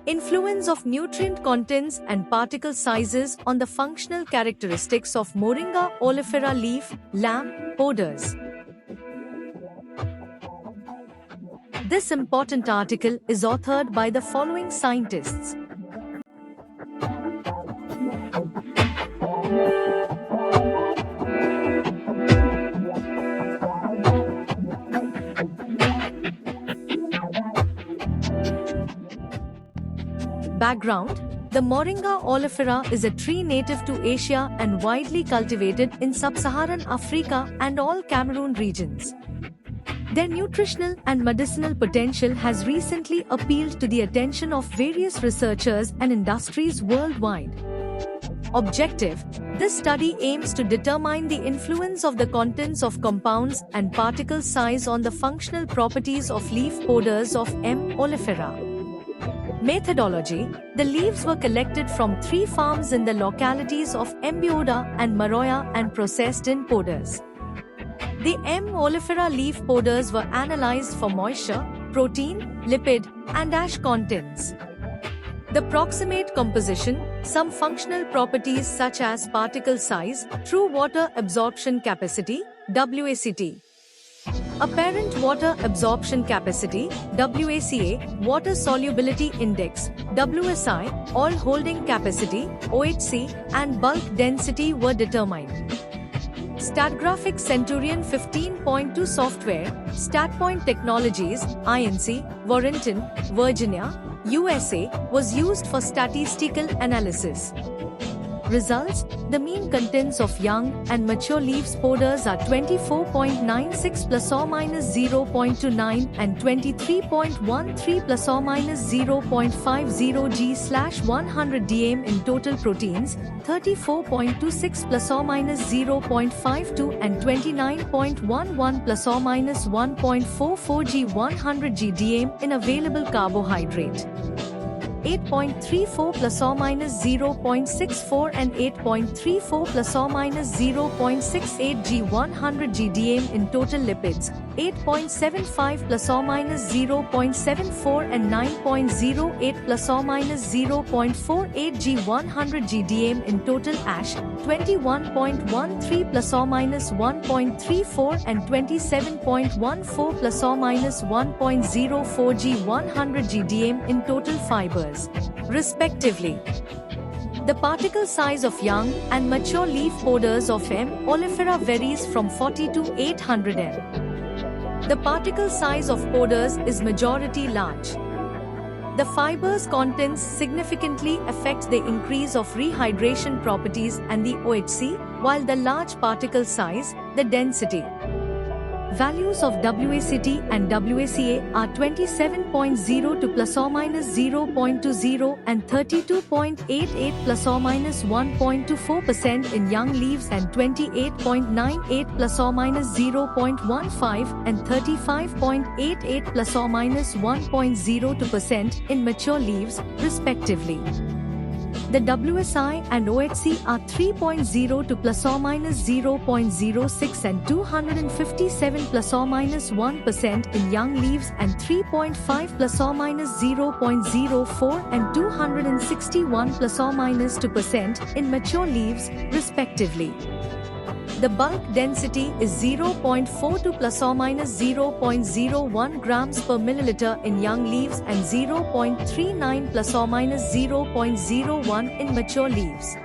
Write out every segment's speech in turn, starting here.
Influence of nutrient contents and particle sizes on the functional characteristics of Moringa oleifera leaf lamp poders. This important article is authored by the following scientists. Background: the Moringa oleifera is a tree native to Asia and widely cultivated in sub-Saharan Africa and all Cameroon regions. Their nutritional and medicinal potential has recently appealed to the attention of various researchers and industries worldwide. Objective: this study aims to determine the influence of the contents of compounds and particle size on the functional properties of leaf poders of M. oleifera. Methodology: the leaves were collected from 3 farms in the localities of Mbioda and Maroya and processed in poders. The M. oleifera leaf poders were analyzed for moisture, protein, lipid, and ash contents. The proximate composition, some functional properties such as particle size, true water absorption capacity, WACT, apparent water absorption capacity, WACA, water solubility index, WSI, oil holding capacity, OHC, and bulk density were determined. StatGraphics Centurion 15.2 software, StatPoint Technologies, Inc., Warrenton, Virginia, USA, was used for statistical analysis. Results: the mean contents of young and mature leaves poders are 24.96 plus or minus 0.29 and 23.13 plus or minus 0.50 g/100 dm in total proteins, 34.26 plus or minus 0.52 and 29.11 plus or minus 1.44 g/100 g dm in available carbohydrate, 8.34 plus or minus 0.64 and 8.34 plus or minus 0.68 g/100 g dm in total lipids, 8.75 plus or minus 0.74 and 9.08 plus or minus 0.48 g/100 g dm in total ash, 21.13 plus or minus 1.34 and 27.14 plus or minus 1.04 g/100 g dm in total fibers, respectively. The particle size of young and mature leaf poders of M. oleifera varies from 40 to 800 m. The particle size of poders is majority large. The fiber's contents significantly affect the increase of rehydration properties and the OHC, while the large particle size, the density. Values of WACT and WACA are 27.0 to plus or minus 0.20 and 32.88 plus or minus 1.24% in young leaves and 28.98 plus or minus 0.15 and 35.88 plus or minus 1.02% in mature leaves, respectively. The WSI and OHC are 3.0 to plus or minus 0.06 and 257 plus or minus 1% in young leaves and 3.5 plus or minus 0.04 and 261 plus or minus 2% in mature leaves, respectively. The bulk density is 0.42 plus or minus 0.01 grams per milliliter in young leaves and 0.39 plus or minus 0.01 in mature leaves.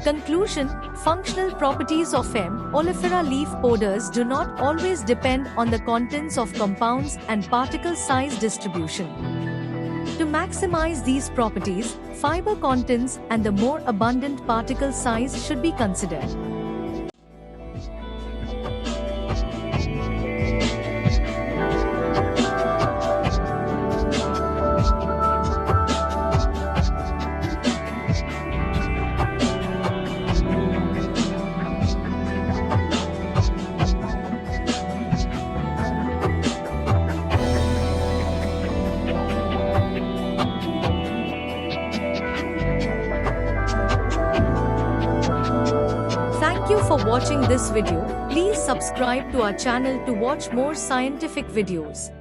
Conclusion: functional properties of M. oleifera leaf poders do not always depend on the contents of compounds and particle size distribution. To maximize these properties, fiber contents and the more abundant particle size should be considered. Thank you for watching this video. Please subscribe to our channel to watch more scientific videos.